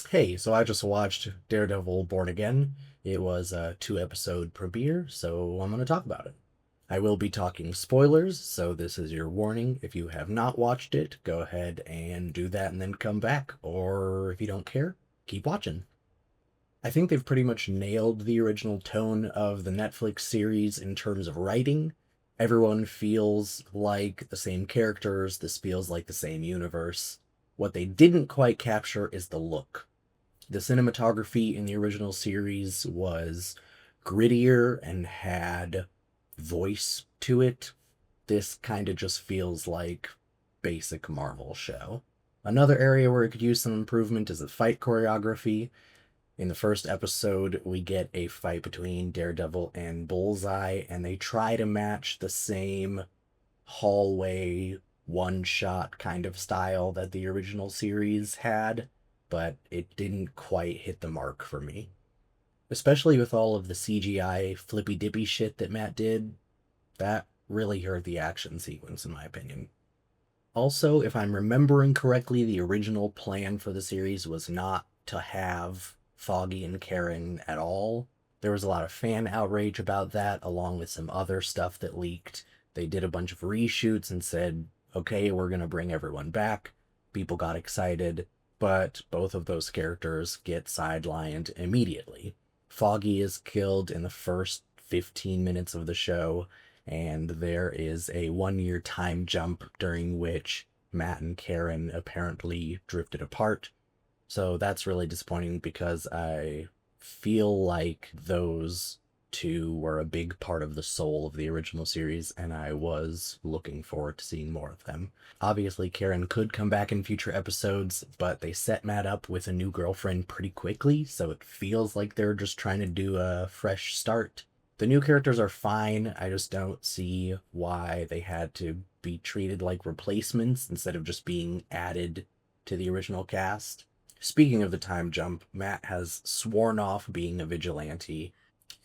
Hey, so I just watched Daredevil Born Again. It was a 2 episode premiere, so I'm going to talk about it. I will be talking spoilers, so this is your warning. If you have not watched it, go ahead and do that and then come back. Or if you don't care, keep watching. I think they've pretty much nailed the original tone of the Netflix series in terms of writing. Everyone feels like the same characters, this feels like the same universe. What they didn't quite capture is the look. The cinematography in the original series was grittier and had voice to it. This kind of just feels like basic Marvel show. Another area where it could use some improvement is the fight choreography. In the first episode, we get a fight between Daredevil and Bullseye, and they try to match the same hallway one shot kind of style that the original series had, but it didn't quite hit the mark for me. Especially with all of the CGI flippy dippy shit that Matt did, that really hurt the action sequence, in my opinion. Also, if I'm remembering correctly, the original plan for the series was not to have Foggy and Karen at all. There was a lot of fan outrage about that, along with some other stuff that leaked. They did a bunch of reshoots and said, okay, we're going to bring everyone back. People got excited, but both of those characters get sidelined immediately. Foggy is killed in the first 15 minutes of the show, and there is a 1 year time jump during which Matt and Karen apparently drifted apart. So that's really disappointing because I feel like those two were a big part of the soul of the original series, and I was looking forward to seeing more of them. Obviously, Karen could come back in future episodes, but they set Matt up with a new girlfriend pretty quickly, so it feels like they're just trying to do a fresh start. The new characters are fine, I just don't see why they had to be treated like replacements instead of just being added to the original cast. Speaking of the time jump, Matt has sworn off being a vigilante,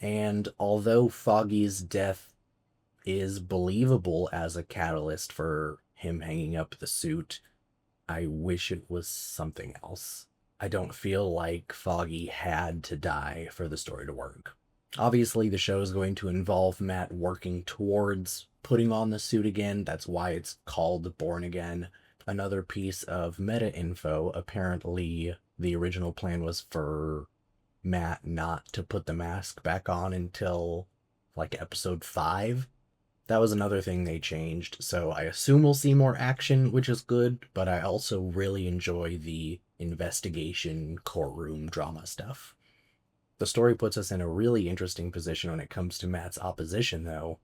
and although Foggy's death is believable as a catalyst for him hanging up the suit, I wish it was something else. I don't feel like Foggy had to die for the story to work. Obviously, the show is going to involve Matt working towards putting on the suit again. That's why it's called Born Again. Another piece of meta info, apparently, the original plan was for Matt not to put the mask back on until like episode 5. That was another thing they changed, so I assume we'll see more action, which is good, but I also really enjoy the investigation courtroom drama stuff. The story puts us in a really interesting position when it comes to Matt's opposition, though.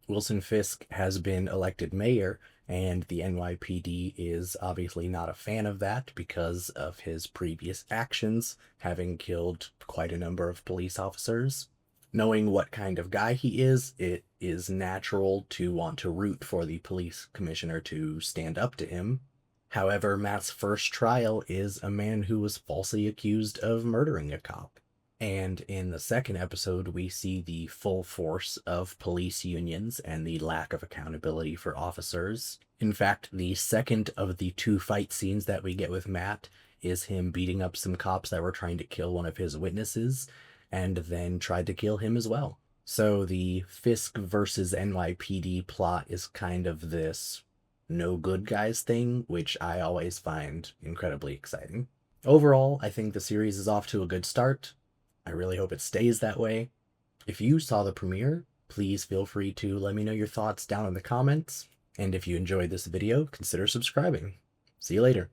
Wilson Fisk has been elected mayor, and the NYPD is obviously not a fan of that because of his previous actions, having killed quite a number of police officers. Knowing what kind of guy he is, it is natural to want to root for the police commissioner to stand up to him. However, Matt's first trial is a man who was falsely accused of murdering a cop. And in the second episode, we see the full force of police unions and the lack of accountability for officers. In fact, the second of the two fight scenes that we get with Matt is him beating up some cops that were trying to kill one of his witnesses, and then tried to kill him as well. So the Fisk versus NYPD plot is kind of this no good guys thing, which I always find incredibly exciting. Overall, I think the series is off to a good start. I really hope it stays that way. If you saw the premiere, please feel free to let me know your thoughts down in the comments. And if you enjoyed this video, consider subscribing. See you later.